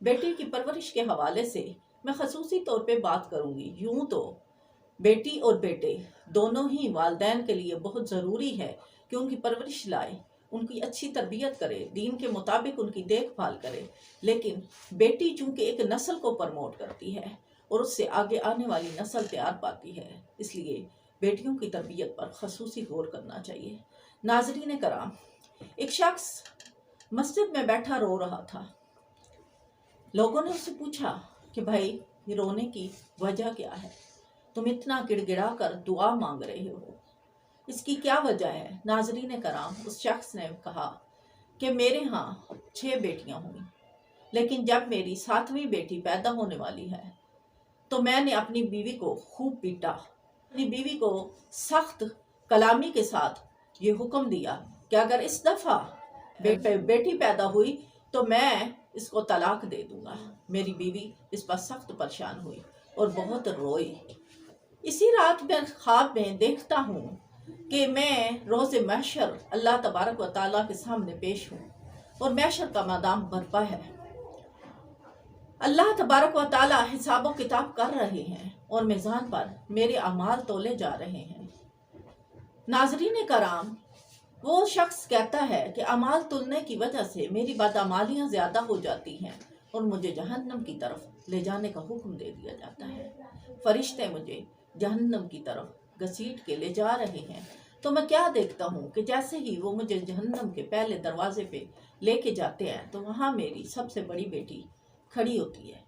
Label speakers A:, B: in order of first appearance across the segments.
A: بیٹی کی پرورش کے حوالے سے میں خصوصی طور پہ بات کروں گی۔ یوں تو بیٹی اور بیٹے دونوں ہی والدین کے لیے بہت ضروری ہے کہ ان کی پرورش لائے، ان کی اچھی تربیت کرے، دین کے مطابق ان کی دیکھ بھال کرے، لیکن بیٹی چونکہ ایک نسل کو پرموٹ کرتی ہے اور اس سے آگے آنے والی نسل تیار پاتی ہے، اس لیے بیٹیوں کی تربیت پر خصوصی غور کرنا چاہیے۔ ناظرین کرام، ایک شخص مسجد میں بیٹھا رو رہا تھا۔ لوگوں نے اس سے پوچھا کہ بھائی یہ رونے کی وجہ کیا ہے؟ تم اتنا گڑ گڑا کر دعا مانگ رہے ہو، اس کی کیا وجہ ہے؟ ناظرین کرام، اس شخص نے کہا کہ میرے ہاں 6 بیٹیاں ہوئیں، لیکن جب میری 7ویں بیٹی پیدا ہونے والی ہے تو میں نے اپنی بیوی کو خوب پیٹا، اپنی بیوی کو سخت کلامی کے ساتھ یہ حکم دیا کہ اگر اس دفعہ بیٹی پیدا ہوئی تو میں اس کو طلاق دے دوں گا۔ میری بیوی اس پر سخت پریشان ہوئی اور بہت روئی۔ اسی رات میں خواب میں دیکھتا ہوں کہ میں روز محشر اللہ تبارک و تعالیٰ کے سامنے پیش ہوں اور محشر کا میدان برپا ہے۔ اللہ تبارک و تعالیٰ حساب و کتاب کر رہے ہیں اور میزان پر میرے اعمال تولے جا رہے ہیں۔ ناظرین کرام، وہ شخص کہتا ہے کہ اعمال تلنے کی وجہ سے میری بدعمالیاں زیادہ ہو جاتی ہیں اور مجھے جہنم کی طرف لے جانے کا حکم دے دیا جاتا ہے۔ فرشتے مجھے جہنم کی طرف گھسیٹ کے لے جا رہے ہیں تو میں کیا دیکھتا ہوں کہ جیسے ہی وہ مجھے جہنم کے پہلے دروازے پہ لے کے جاتے ہیں تو وہاں میری سب سے بڑی بیٹی کھڑی ہوتی ہے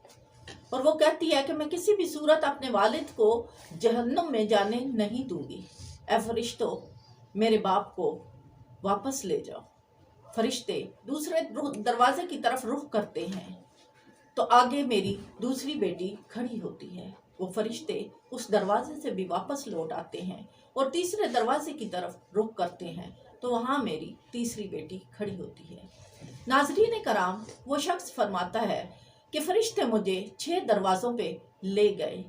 A: اور وہ کہتی ہے کہ میں کسی بھی صورت اپنے والد کو جہنم میں جانے نہیں دوں گی۔ اے فرشتوں، میرے باپ کو واپس لے جاؤ۔ فرشتے دوسرے دروازے کی طرف رخ کرتے ہیں تو آگے میری دوسری بیٹی کھڑی ہوتی ہے۔ وہ فرشتے اس دروازے سے بھی واپس لوٹ آتے ہیں اور تیسرے دروازے کی طرف رخ کرتے ہیں تو وہاں میری تیسری بیٹی کھڑی ہوتی ہے۔ ناظرین کرام، وہ شخص فرماتا ہے کہ فرشتے مجھے 6 دروازوں پہ لے گئے،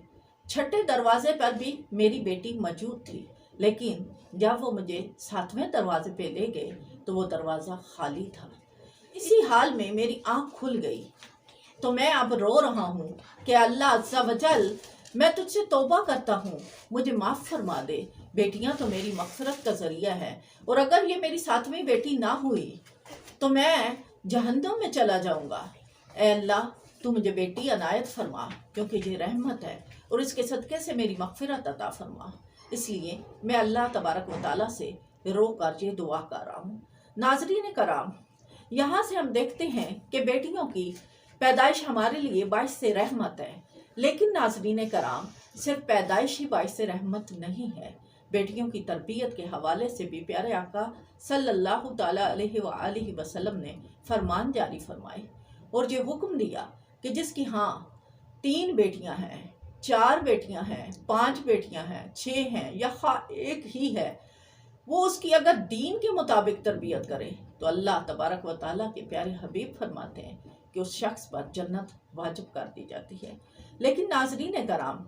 A: 6ٹھے دروازے پر بھی میری بیٹی موجود تھی، لیکن جب وہ مجھے 7ویں دروازے پہ لے گئے تو وہ دروازہ خالی تھا۔ اسی حال میں میری آنکھ کھل گئی تو میں اب رو رہا ہوں کہ اللہ عز و جل، میں تجھ سے توبہ کرتا ہوں، مجھے معاف فرما دے۔ بیٹیاں تو میری مغفرت کا ذریعہ ہے اور اگر یہ میری 7ویں بیٹی نہ ہوئی تو میں جہنم میں چلا جاؤں گا۔ اے اللہ، تو مجھے بیٹی عنایت فرما، کیونکہ یہ رحمت ہے اور اس کے صدقے سے میری مغفرت عطا فرما۔ اس لیے میں اللہ تبارک و تعالیٰ سے رو کر یہ دعا کر رہا ہوں۔ ناظرین کرام، یہاں سے ہم دیکھتے ہیں کہ بیٹیوں کی پیدائش ہمارے لیے باعث رحمت ہے، لیکن ناظرین کرام، صرف پیدائش ہی باعث رحمت نہیں ہے۔ بیٹیوں کی تربیت کے حوالے سے بھی پیارے آقا صلی اللہ تعالیٰ علیہ وآلہ وسلم نے فرمان جاری فرمائے اور یہ حکم دیا کہ جس کی ہاں 3 بیٹیاں ہیں، 4 بیٹیاں ہیں، 5 بیٹیاں ہیں، 6 ہیں یا ایک ہی ہے، وہ اس کی اگر دین کے مطابق تربیت کرے تو اللہ تبارک و تعالیٰ کے پیارے حبیب فرماتے ہیں کہ اس شخص پر جنت واجب کر دی جاتی ہے۔ لیکن ناظرین کرام،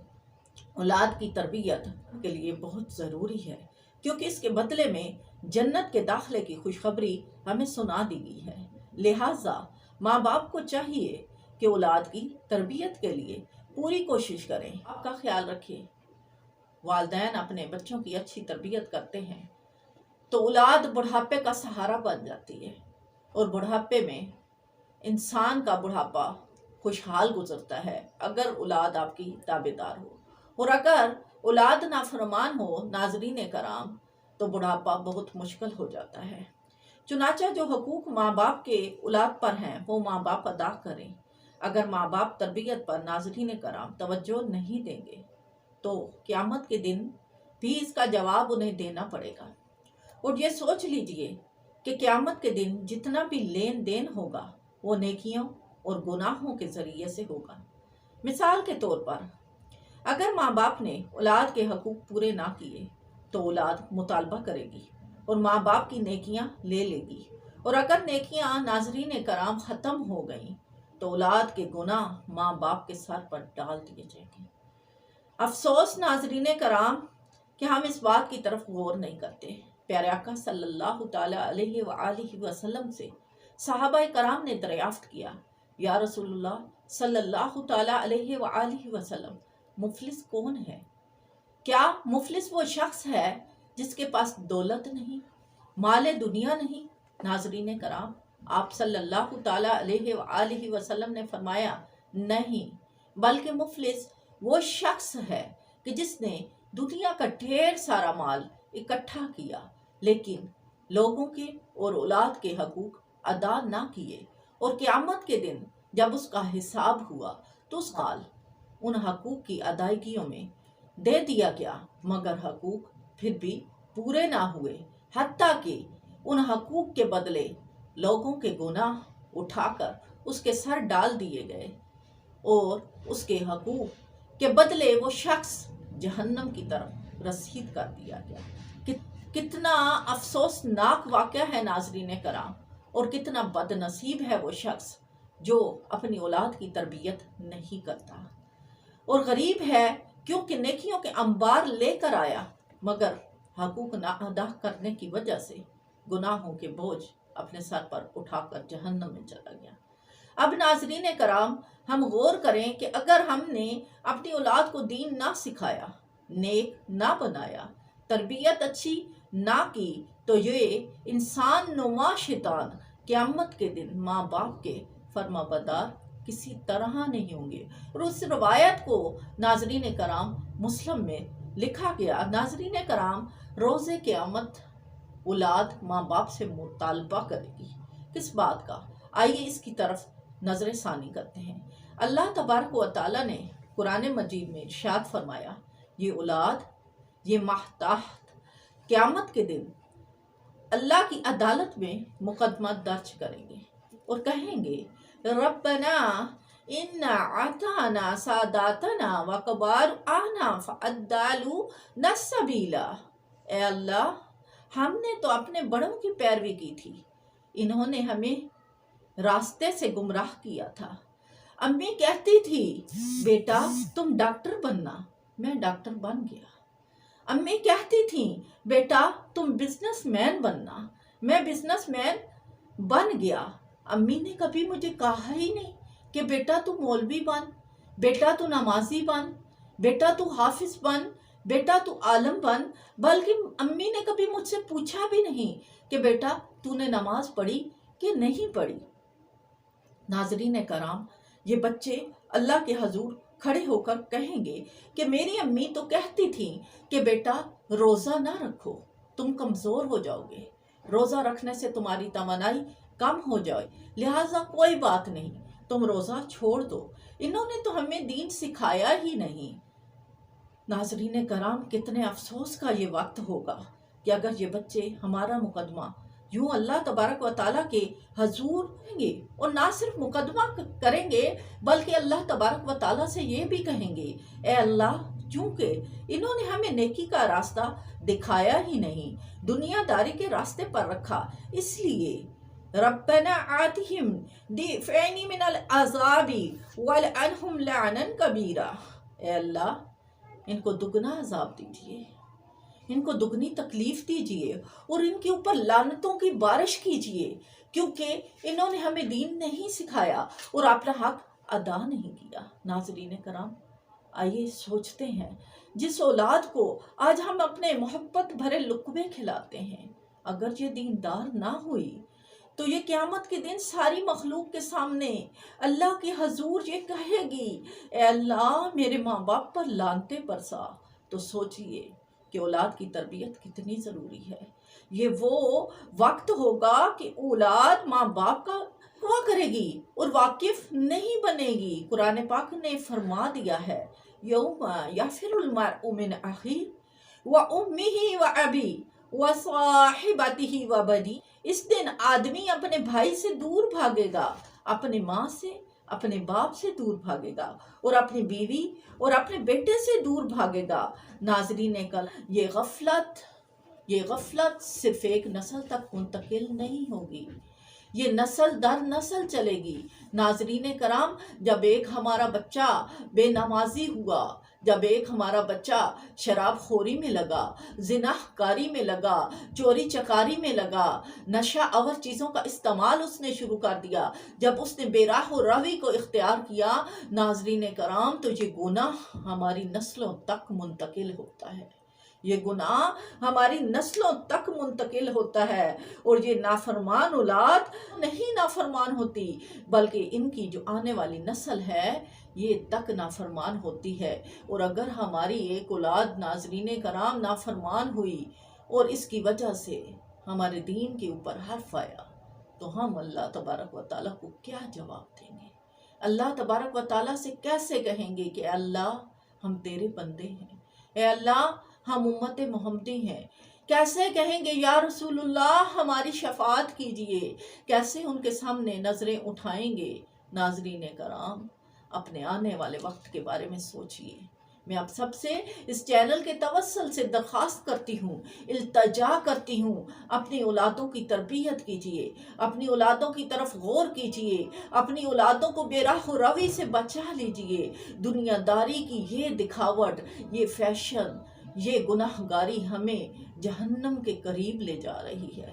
A: اولاد کی تربیت کے لیے بہت ضروری ہے، کیونکہ اس کے بدلے میں جنت کے داخلے کی خوشخبری ہمیں سنا دی گئی ہے۔ لہٰذا ماں باپ کو چاہیے کہ اولاد کی تربیت کے لیے پوری کوشش کریں۔ آپ کا خیال رکھیں، والدین اپنے بچوں کی اچھی تربیت کرتے ہیں تو اولاد بڑھاپے کا سہارا بن جاتی ہے اور بڑھاپے میں انسان کا بڑھاپا خوشحال گزرتا ہے اگر اولاد آپ کی تابعدار ہو، اور اگر اولاد نافرمان ہو ناظرین کرام تو بڑھاپا بہت مشکل ہو جاتا ہے۔ چنانچہ جو حقوق ماں باپ کے اولاد پر ہیں وہ ماں باپ ادا کریں۔ اگر ماں باپ تربیت پر ناظرین کرام توجہ نہیں دیں گے تو قیامت کے دن بھی اس کا جواب انہیں دینا پڑے گا۔ اور یہ سوچ لیجئے کہ قیامت کے دن جتنا بھی لین دین ہوگا وہ نیکیوں اور گناہوں کے ذریعے سے ہوگا۔ مثال کے طور پر اگر ماں باپ نے اولاد کے حقوق پورے نہ کیے تو اولاد مطالبہ کرے گی اور ماں باپ کی نیکیاں لے لے گی، اور اگر نیکیاں ناظرین کرام ختم ہو گئیں تو اولاد کے گناہ ماں باپ کے سر پر ڈال دیے جائیں گے۔ افسوس ناظرین کرام کہ ہم اس بات کی طرف غور نہیں کرتے۔ پیارے آقا صلی اللہ تعالیٰ علیہ وآلہ وسلم سے صحابہ کرام نے دریافت کیا یا رسول اللہ صلی اللہ تعالیٰ علیہ وآلہ وسلم، مفلس کون ہے؟ کیا مفلس وہ شخص ہے جس کے پاس دولت نہیں، مال دنیا نہیں؟ ناظرین کرام، آپ صلی اللہ تعالیٰ علیہ وآلہ وسلم نے فرمایا نہیں، بلکہ مفلس وہ شخص ہے کہ جس نے دنیا کا ڈھیر سارا مال اکٹھا کیا لیکن لوگوں کے اور اولاد کے حقوق ادا نہ کیے، اور قیامت کے دن جب اس کا حساب ہوا تو اس مال ان حقوق کی ادائیگیوں میں دے دیا گیا، مگر حقوق پھر بھی پورے نہ ہوئے، حتیٰ کہ ان حقوق کے بدلے لوگوں کے گناہ اٹھا کر اس کے سر ڈال دیے گئے، اور اس کے حقوق کے بدلے وہ شخص جہنم کی طرف رسید کر دیا گیا۔ کتنا افسوسناک واقعہ ہے ناظرین کرام، اور کتنا بد نصیب ہے وہ شخص جو اپنی اولاد کی تربیت نہیں کرتا، اور غریب ہے کیونکہ نیکیوں کے انبار لے کر آیا مگر حقوق نہ ادا کرنے کی وجہ سے گناہوں کے بوجھ اپنے سر پر اٹھا کر جہنم میں چلا گیا۔ اب ناظرین کرام، ہم غور کریں کہ اگر ہم نے اپنی اولاد کو دین نہ سکھایا، نیک نہ بنایا، تربیت اچھی نہ کی، تو یہ انسان نما شیطان قیامت کے دن ماں باپ کے فرما بردار کسی طرح نہیں ہوں گے۔ اور اس روایت کو ناظرین کرام مسلم میں لکھا گیا، ناظرین کرام، روز قیامت اولاد ماں باپ سے مطالبہ کرے گی، کس بات کا؟ آئیے اس کی طرف نظر ثانی کرتے ہیں۔ اللہ تبارک و تعالیٰ نے قرآن مجید میں ارشاد فرمایا، یہ اولاد، یہ محتاط قیامت کے دن اللہ کی عدالت میں مقدمہ درج کریں گے اور کہیں گے ربنا انا اطعنا ساداتنا وکبراءنا فاضلونا السبیلا، اے اللہ، ہم نے تو اپنے بڑوں کی پیروی کی تھی، انہوں نے ہمیں راستے سے گمراہ کیا تھا۔ امی کہتی تھی بیٹا تم ڈاکٹر بننا، میں ڈاکٹر بن گیا۔ امی کہتی تھیں بیٹا تم بزنس مین بننا، میں بزنس مین بن گیا۔ امی نے کبھی مجھے کہا ہی نہیں کہ بیٹا تو مولوی بن، بیٹا تو نمازی بن، بیٹا تو حافظ بن، بیٹا تو عالم بن، بلکہ امی نے کبھی مجھ سے پوچھا بھی نہیں کہ بیٹا تو نے نماز پڑھی کہ نہیں پڑھی۔ ناظرین کرام، یہ بچے اللہ کے حضور کھڑے ہو کر کہیں گے کہ میری امی تو کہتی تھیں کہ بیٹا روزہ نہ رکھو، تم کمزور ہو جاؤ گے، روزہ رکھنے سے تمہاری توانائی کم ہو جائے، لہٰذا کوئی بات نہیں، تم روزہ چھوڑ دو۔ انہوں نے تو ہمیں دین سکھایا ہی نہیں۔ ناظرین کرام، کتنے افسوس کا یہ وقت ہوگا کہ اگر یہ بچے ہمارا مقدمہ یوں اللہ تبارک و تعالیٰ کے حضور کریں گے، اور نہ صرف مقدمہ کریں گے بلکہ اللہ تبارک و تعالیٰ سے یہ بھی کہیں گے اے اللہ، چونکہ انہوں نے ہمیں نیکی کا راستہ دکھایا ہی نہیں، دنیا داری کے راستے پر رکھا، اس لیے ربنا آتہم ضعفین من العذاب والعنہم لعنا کبیرا، اے اللہ ان کو دگنا عذاب دیجیے، ان کو دگنی تکلیف دیجیے، اور ان کے اوپر لعنتوں کی بارش کیجیے، کیونکہ انہوں نے ہمیں دین نہیں سکھایا اور اپنا حق ادا نہیں کیا۔ ناظرین کرام، آئیے سوچتے ہیں، جس اولاد کو آج ہم اپنے محبت بھرے لقمے کھلاتے ہیں، اگر یہ دیندار نہ ہوئی تو یہ قیامت کے دن ساری مخلوق کے سامنے اللہ کے حضور یہ کہے گی اے اللہ میرے ماں باپ پر لعنتیں برسا۔ تو سوچئے کہ اولاد کی تربیت کتنی ضروری ہے۔ یہ وہ وقت ہوگا کہ اولاد ماں باپ کا تقویٰ کرے گی اور واقف نہیں بنے گی۔ قرآن پاک نے فرما دیا ہے یوم یفر المرء من اخیہ وامہ وابیہ وصاحبتہ وبنیہ، اس دن آدمی اپنے بھائی سے دور بھاگے گا، اپنے ماں سے، اپنے باپ سے دور بھاگے گا، اور اپنی بیوی اور اپنے بیٹے سے دور بھاگے گا۔ ناظرین یہ غفلت صرف ایک نسل تک منتقل نہیں ہوگی، یہ نسل در نسل چلے گی۔ ناظرین کرام، جب ایک ہمارا بچہ بے نمازی ہوا، جب ایک ہمارا بچہ شراب خوری میں لگا، زنا کاری میں لگا، چوری چکاری میں لگا، نشہ آور چیزوں کا استعمال اس نے شروع کر دیا، جب اس نے بے راہ و روی کو اختیار کیا، ناظرین کرام، تو یہ گناہ ہماری نسلوں تک منتقل ہوتا ہے، یہ گناہ ہماری نسلوں تک منتقل ہوتا ہے۔ اور یہ نافرمان اولاد نہیں نافرمان ہوتی، بلکہ ان کی جو آنے والی نسل ہے یہ تک نافرمان ہوتی ہے۔ اور اگر ہماری ایک اولاد ناظرین کرام نافرمان ہوئی اور اس کی وجہ سے ہمارے دین کے اوپر حرف آیا، تو ہم اللہ تبارک و تعالیٰ کو کیا جواب دیں گے؟ اللہ تبارک و تعالیٰ سے کیسے کہیں گے کہ اللہ ہم تیرے بندے ہیں، اے اللہ ہم امت محمدی ہیں؟ کیسے کہیں گے یا رسول اللہ ہماری شفاعت کیجئے؟ کیسے ان کے سامنے نظریں اٹھائیں گے؟ ناظرین کرام، اپنے آنے والے وقت کے بارے میں سوچئے۔ میں آپ سب سے اس چینل کے توسل سے درخواست کرتی ہوں، التجا کرتی ہوں، اپنی اولادوں کی تربیت کیجئے، اپنی اولادوں کی طرف غور کیجئے، اپنی اولادوں کو بے راہ و روی سے بچا لیجئے۔ دنیا داری کی یہ دکھاوٹ، یہ فیشن، یہ گناہ گاری ہمیں جہنم کے قریب لے جا رہی ہے۔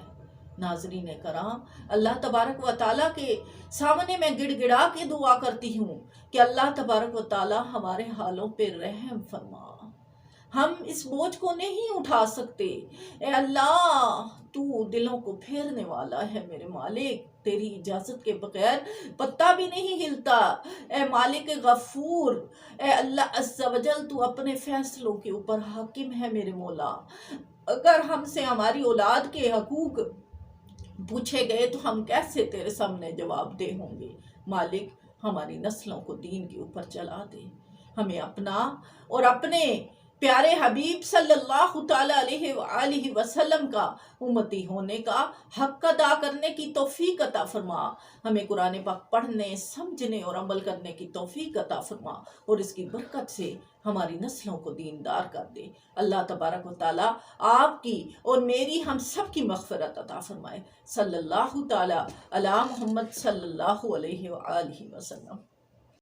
A: ناظرین کرام، اللہ تبارک و تعالیٰ کے سامنے میں گڑ گڑا کے دعا کرتی ہوں کہ اللہ تبارک و تعالیٰ ہمارے حالوں پہ رحم فرما۔ ہم اس بوجھ کو نہیں اٹھا سکتے، اے اللہ تو دلوں کو پھیرنے والا ہے میرے مالک، تیری اجازت کے بغیر پتا بھی نہیں ہلتا۔ اے مالک غفور، اے اللہ عز و جل، تو اپنے فیصلوں کے اوپر حاکم ہے میرے مولا۔ اگر ہم سے ہماری اولاد کے حقوق پوچھے گئے تو ہم کیسے تیرے سامنے جواب دہ ہوں گے؟ مالک ہماری نسلوں کو دین کے اوپر چلا دے، ہمیں اپنا اور اپنے پیارے حبیب صلی اللہ تعالیٰ علیہ وآلہ وسلم کا امتی ہونے کا حق ادا کرنے کی توفیق عطا فرما۔ ہمیں قرآن پاک پڑھنے، سمجھنے اور عمل کرنے کی توفیق عطا فرما، اور اس کی برکت سے ہماری نسلوں کو دیندار کر دے۔ اللہ تبارک و تعالیٰ آپ کی اور میری، ہم سب کی مغفرت عطا فرمائے۔ صلی اللہ تعالیٰ علی محمد صلی اللہ علیہ وآلہ وسلم۔